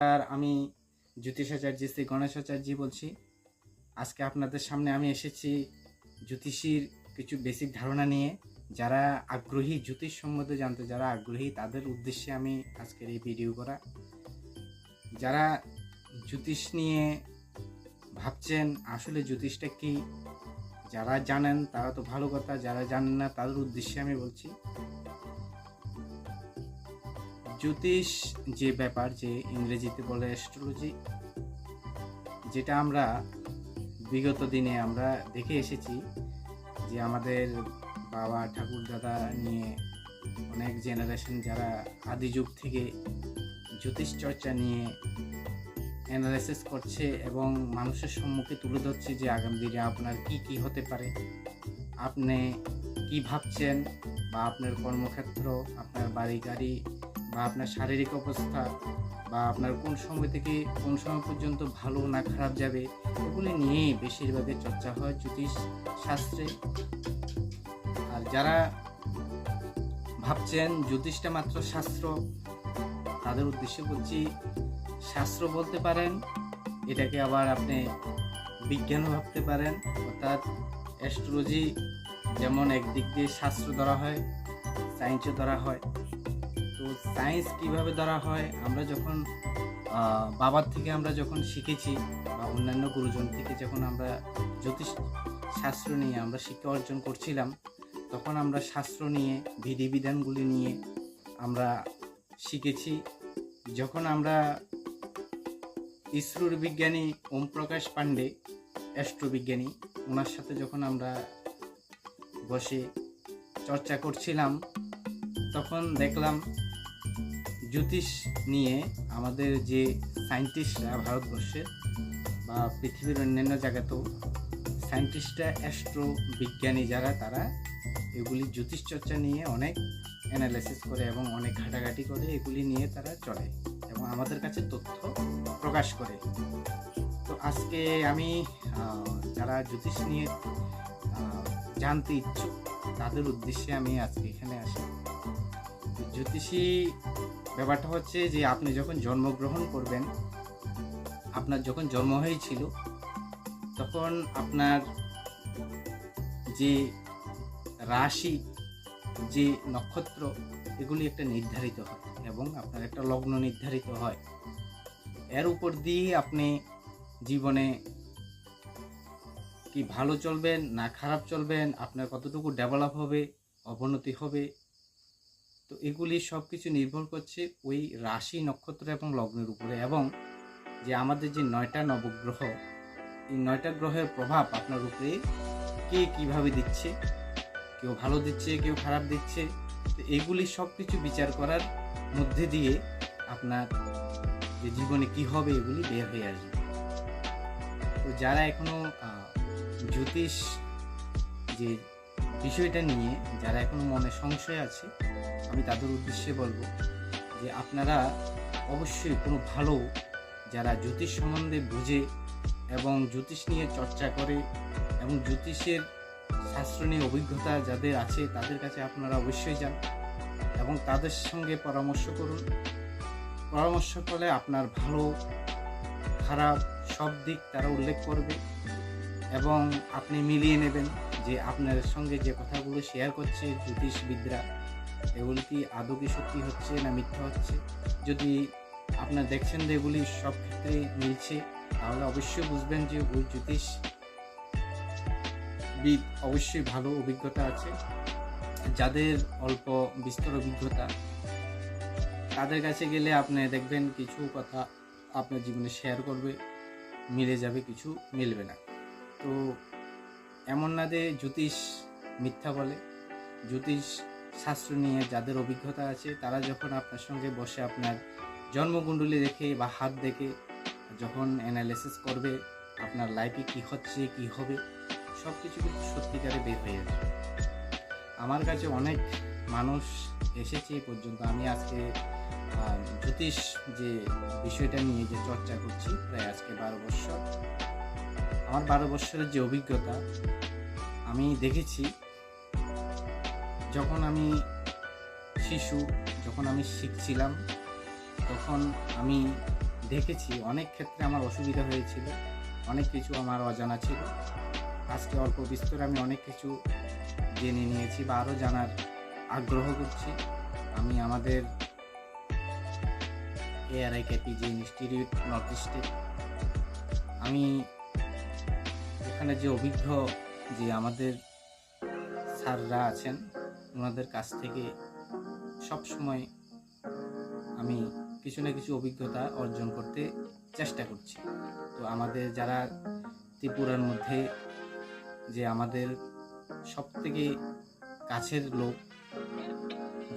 আর আমি জ্যোতিষাচার্য শ্রী গণেশাচার্য বলছি। আজকে আপনাদের সামনে আমি এসেছি জ্যোতিষীর কিছু বেসিক ধারণা নিয়ে। যারা আগ্রহী, জ্যোতিষ সম্বন্ধে জানতে যারা আগ্রহী, তাদের উদ্দেশ্যে আমি আজকের এই ভিডিও করা। যারা জ্যোতিষ নিয়ে ভাবছেন আসলে জ্যোতিষটা কি, যারা জানেন তারা তো ভালো কথা, যারা জানেন না তাদের উদ্দেশ্যে আমি বলছি। জ্যোতিষ যে ব্যাপার, যে ইংরেজিতে বলে অ্যাস্ট্রোলজি, যেটা আমরা বিগত দিনে আমরা দেখে এসেছি যে আমাদের বাবা ঠাকুর দাদা নিয়ে অনেক জেনারেশন যারা আদি যুগ থেকে জ্যোতিষ চর্চা নিয়ে অ্যানালাইসিস করছে এবং মানুষের সম্মুখে তুলে ধরছে যে আগামী দিনে আপনার কি কি হতে পারে, আপনি কি ভাবছেন, বা আপনার কর্মক্ষেত্র, আপনার বাড়ি গাড়ি, বা আপনার শারীরিক অবস্থা, বা আপনার কোন সময় থেকে কোন সময় পর্যন্ত ভালো না খারাপ যাবে, এগুলি নিয়েই বেশিরভাগের চর্চা হয় জ্যোতিষ শাস্ত্রে। আর যারা ভাবছেন জ্যোতিষটা মাত্র শাস্ত্র, তাদের উদ্দেশ্যে বলছি, শাস্ত্র বলতে পারেন, এটাকে আবার আপনি বিজ্ঞানও ভাবতে পারেন। অর্থাৎ অ্যাস্ট্রোলজি যেমন একদিক দিয়ে শাস্ত্র ধরা হয়, সায়েন্সও ধরা হয়। তো সায়েন্স কিভাবে ধরা হয়, আমরা যখন বাবার থেকে আমরা যখন শিখেছি, বা অন্যান্য গুরুজন থেকে যখন আমরা জ্যোতিষ শাস্ত্র নিয়ে আমরা শিক্ষা অর্জন করছিলাম, তখন আমরা শাস্ত্র নিয়ে বিধিবিধানগুলি নিয়ে আমরা শিখেছি। যখন আমরা ইসরোর বিজ্ঞানী ওম প্রকাশ পাণ্ডে, অ্যাস্ট্রোবিজ্ঞানী, ওনার সাথে যখন আমরা বসে চর্চা করছিলাম, তখন দেখলাম জ্যোতিষ নিয়ে আমাদের যে সায়েন্টিস্টরা ভারতবর্ষের বা পৃথিবীর অন্যান্য জায়গাতেও সায়েন্টিস্টরা, অ্যাস্ট্রো বিজ্ঞানী যারা, তারা এগুলি জ্যোতিষ চর্চা নিয়ে অনেক অ্যানালাইসিস করে এবং অনেক ঘাটাঘাটি করে, এগুলি নিয়ে তারা চলে এবং আমাদের কাছে তথ্য প্রকাশ করে। তো আজকে আমি যারা জ্যোতিষ নিয়ে জানতে ইচ্ছুক, তাদের উদ্দেশ্যে আমি আজকে এখানে আসি। জ্যোতিষী ব্যাপারটা হচ্ছে যে আপনি যখন জন্মগ্রহণ করবেন, আপনার যখন জন্ম হয়েছিল, তখন আপনার যে রাশি, যে নক্ষত্র, এগুলি একটা নির্ধারিত হয় এবং আপনার একটা লগ্ন নির্ধারিত হয়। এর উপর দিয়ে আপনি জীবনে কি ভালো চলবেন না খারাপ চলবেন, আপনার কতটুকু ডেভেলপ হবে, অবনতি হবে, তো এগুলি সব কিছু নির্ভর করছে ওই রাশি, নক্ষত্র এবং লগ্নের উপরে। এবং যে আমাদের যে 9টা নবগ্রহ, এই 9টা গ্রহের প্রভাব আপনার উপরে কে কীভাবে দিচ্ছে, কেউ ভালো দিচ্ছে, কেউ খারাপ দিচ্ছে, তো এগুলি সব কিছু বিচার করার মধ্যে দিয়ে আপনার যে জীবনে কি হবে, এগুলি বের হয়ে আসবে। তো যারা এখনও জ্যোতিষ যে বিষয়টা নিয়ে যারা এখনও মনে সংশয় আছে, আমি তাদের উদ্দেশ্যে বলবো যে আপনারা অবশ্যই কোনো ভালো, যারা জ্যোতিষ সম্বন্ধে বুঝে এবং জ্যোতিষ নিয়ে চর্চা করে এবং জ্যোতিষের শাস্ত্র নিয়ে অভিজ্ঞতা যাদের আছে, তাদের কাছে আপনারা অবশ্যই যান এবং তাদের সঙ্গে পরামর্শ করুন। পরামর্শ করলে আপনার ভালো খারাপ সব দিক তারা উল্লেখ করবে এবং আপনি মিলিয়ে নেবেন যে আপনার সঙ্গে যে কথাগুলো শেয়ার করছে জ্যোতিষবিদরা, এগুলি কি আদৌ কি সত্যি হচ্ছে না মিথ্যা হচ্ছে। যদি আপনার দেখছেন যে এগুলি সব ক্ষেত্রে মিলছে, তাহলে অবশ্যই বুঝবেন যে ওই জ্যোতিষবিদ অবশ্যই ভালো অভিজ্ঞতা আছে। যাদের অল্প বিস্তর অভিজ্ঞতা, তাদের কাছে গেলে আপনি দেখবেন কিছু কথা আপনার জীবনে শেয়ার করবে, মিলে যাবে, কিছু মিলবে না। তো এমন না যে জ্যোতিষ মিথ্যা বলে। জ্যোতিষ শাস্ত্র নিয়ে যাদের অভিজ্ঞতা আছে, তারা যখন আপনার সঙ্গে বসে আপনার জন্মকুণ্ডলী দেখে বা হাত দেখে যখন অ্যানালাইসিস করবে, আপনার লাইফে কী হচ্ছে, কী হবে, সব কিছু কিন্তু সত্যিকারে বের হয়ে যাবে। আমার কাছে অনেক মানুষ এসেছে এই পর্যন্ত। আমি আজকে জ্যোতিষ যে বিষয়টা নিয়ে যে চর্চা করছি, প্রায় আজকে 12 বছর। আমার 12 বছরের যে অভিজ্ঞতা, আমি দেখেছি যখন আমি শিশু, যখন আমি শিখছিলাম, তখন আমি দেখেছি অনেক ক্ষেত্রে আমার অসুবিধা হয়েছিল, অনেক কিছু আমার অজানা ছিল। আজকে অল্প বিস্তর আমি অনেক কিছু জেনে নিয়েছি বা আরও জানার আগ্রহ করছি। আমি আমাদের ARIKPG ইনস্টিটিউট নর্থ ইস্টে আমি ওখানে যে অভিজ্ঞ যে আমাদের স্যাররা আছেন, ওনাদের কাছ থেকে সব সময় আমি কিছু না কিছু অভিজ্ঞতা অর্জন করতে চেষ্টা করছি। তো আমাদের যারা ত্রিপুরার মধ্যে যে আমাদের সবথেকে কাছের লোক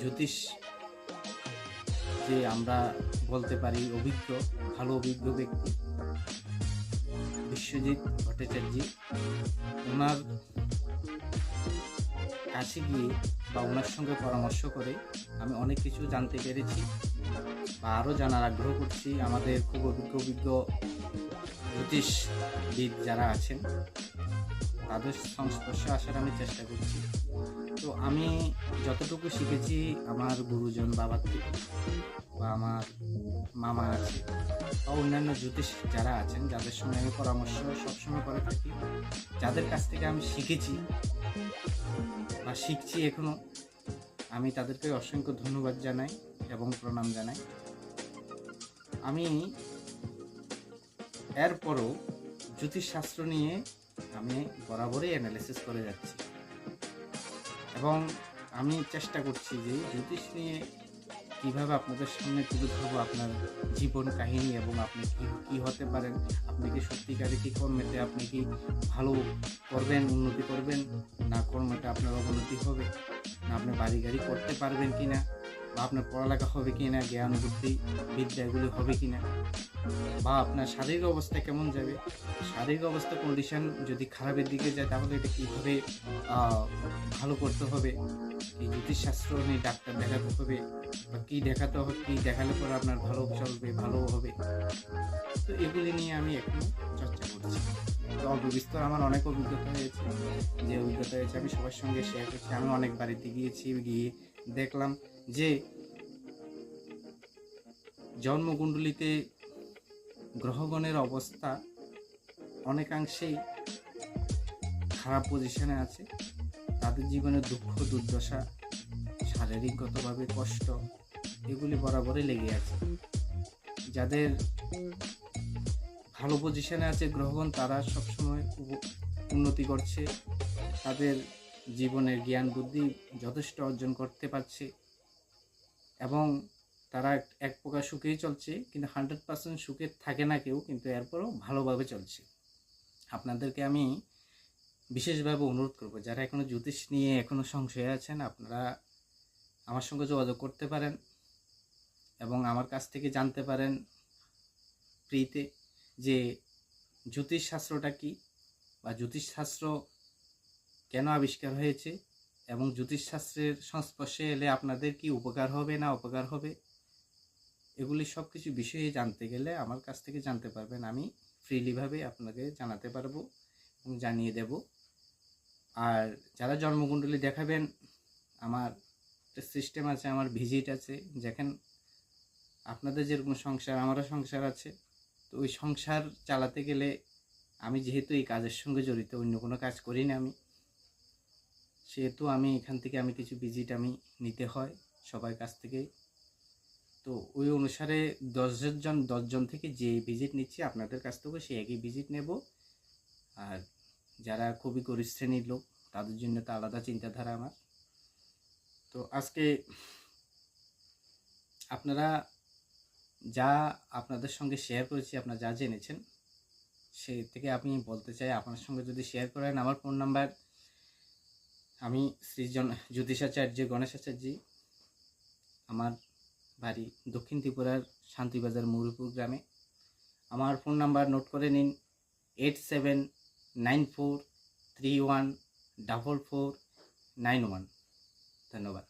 জ্যোতিষ, যে আমরা বলতে পারি অভিজ্ঞ, ভালো অভিজ্ঞ ব্যক্তি বিশ্বজিৎ ভট্টাচার্য, ওনার কাছে গিয়ে বা ওনার সঙ্গে পরামর্শ করে আমি অনেক কিছু জানতে পেরেছি বা আরও জানার আগ্রহ করছি। আমাদের খুব অভিজ্ঞ জ্যোতিষবিদ যারা আছেন তাদের সংস্পর্শে আসার আমি চেষ্টা করছি। তো আমি যতটুকু শিখেছি আমার গুরুজন বাবার থেকে বা আমার মামা আছে বা অন্যান্য জ্যোতিষ যারা আছেন, যাদের সঙ্গে আমি পরামর্শ সবসময় করে থাকি, যাদের কাছ থেকে আমি শিখেছি বা শিখছি এখনও, আমি তাদেরকে অসংখ্য ধন্যবাদ জানাই এবং প্রণাম জানাই। আমি এরপরও জ্যোতিষশাস্ত্র নিয়ে আমি বরাবরই অ্যানালিসিস করে যাচ্ছি এবং আমি চেষ্টা করছি যে জ্যোতিষ নিয়ে কীভাবে আপনাদের সামনে তুলে ধরবো আপনার জীবন কাহিনী এবং আপনি কী হতে পারেন, আপনি কি সত্যিকারে কী কর্মেতে আপনি কি ভালো করবেন, উন্নতি করবেন, না কর্মটা আপনার অবনতি হবে, না আপনি বাড়ি গাড়ি করতে পারবেন কি না, বা আপনার পড়ালেখা হবে কি না, জ্ঞান বুদ্ধি বিদ্যাগুলি হবে কি না, বা আপনার শারীরিক অবস্থা কেমন যাবে, শারীরিক অবস্থা কন্ডিশন যদি খারাপের দিকে যায় তাহলে এটা কীভাবে ভালো করতে হবে, এই জ্যোতিষশাস্ত্র নিয়ে ডাক্তার দেখাতে হবে বা কী দেখাতে হবে, কী দেখালে পরে আপনার ভালো চলবে, ভালো হবে। তো এগুলি নিয়ে আমি এখনো চর্চা করছি। তো অল্প বিস্তর আমার অনেক অভিজ্ঞতা হয়েছে, যে অভিজ্ঞতা হয়েছে আমি সবার সঙ্গে শেয়ার করছি। আমি অনেক বাড়িতে গিয়েছি, গিয়ে দেখলাম যে জন্মকুণ্ডলিতে গ্রহগণের অবস্থা অনেকাংশেই খারাপ পজিশনে আছে, তাদের জীবনে দুঃখ দুর্দশা, শারীরিকগতভাবে কষ্ট, এগুলি বরাবরই লেগে আছে। যাদের ভালো পজিশনে আছে গ্রহগণ, তারা সবসময় উন্নতি করছে, তাদের জীবনের জ্ঞান বুদ্ধি যথেষ্ট অর্জন করতে পারছে এবং তারা এক প্রকার সুখেই চলছে, কিন্তু 100% সুখে থাকে না কেউ, কিন্তু এরপরও ভালোভাবে চলছে। আপনাদেরকে আমি বিশেষভাবে অনুরোধ করব, যারা এখনও জ্যোতিষ নিয়ে এখনও সংশয়ে আছেন, আপনারা আমার সঙ্গে যোগাযোগ করতে পারেন এবং আমার কাছ থেকে জানতে পারেন ফ্রিতে যে জ্যোতিষশাস্ত্রটা কী বা জ্যোতিষশাস্ত্র কেন আবিষ্কার হয়েছে এবং জ্যোতিষশাস্ত্রের সংস্পর্শে এলে আপনাদের কি উপকার হবে না উপকার হবে, এগুলি সব কিছু বিষয়ে জানতে গেলে আমার কাছ থেকে জানতে পারবেন। আমি ফ্রিলিভাবে আপনাকে জানাতে পারবো এবং জানিয়ে দেব। আর যারা জন্মকুণ্ডলী দেখাবেন, আমার একটা সিস্টেম আছে, আমার ভিজিট আছে, যেখানে আপনাদের যেরকম সংসার আমারও সংসার আছে, তো ওই সংসার চালাতে গেলে আমি যেহেতু এই কাজের সঙ্গে জড়িত, অন্য কোনো কাজ করি না আমি, সেহেতু আমি এখান থেকে আমি কিছু ভিজিট আমি নিতে হয় সবার কাছ থেকে। তো ওই অনুসারে 10 জন থেকে যে ভিজিট নিচ্ছি আপনাদের কাছ থেকে সেই একই ভিজিট নেব। আর যারা খুবই গরিব শ্রেণীর লোক, তাদের জন্য তো আলাদা চিন্তাধারা আমার। তো আজকে আপনারা যা আপনাদের সঙ্গে শেয়ার করেছি, আপনারা যা জেনেছেন, সেই থেকে আমি বলতে চাই আপনার সঙ্গে যদি শেয়ার করেন, আমার ফোন নাম্বার, আমি শ্রী জ্যোতিষাচার্য গণেশাচার্য, আমার বাড়ি দক্ষিণ ত্রিপুরার শান্তিবাজার মৌরপুর গ্রামে। আমার ফোন নাম্বার নোট করে নিন 8794314491। ধন্যবাদ।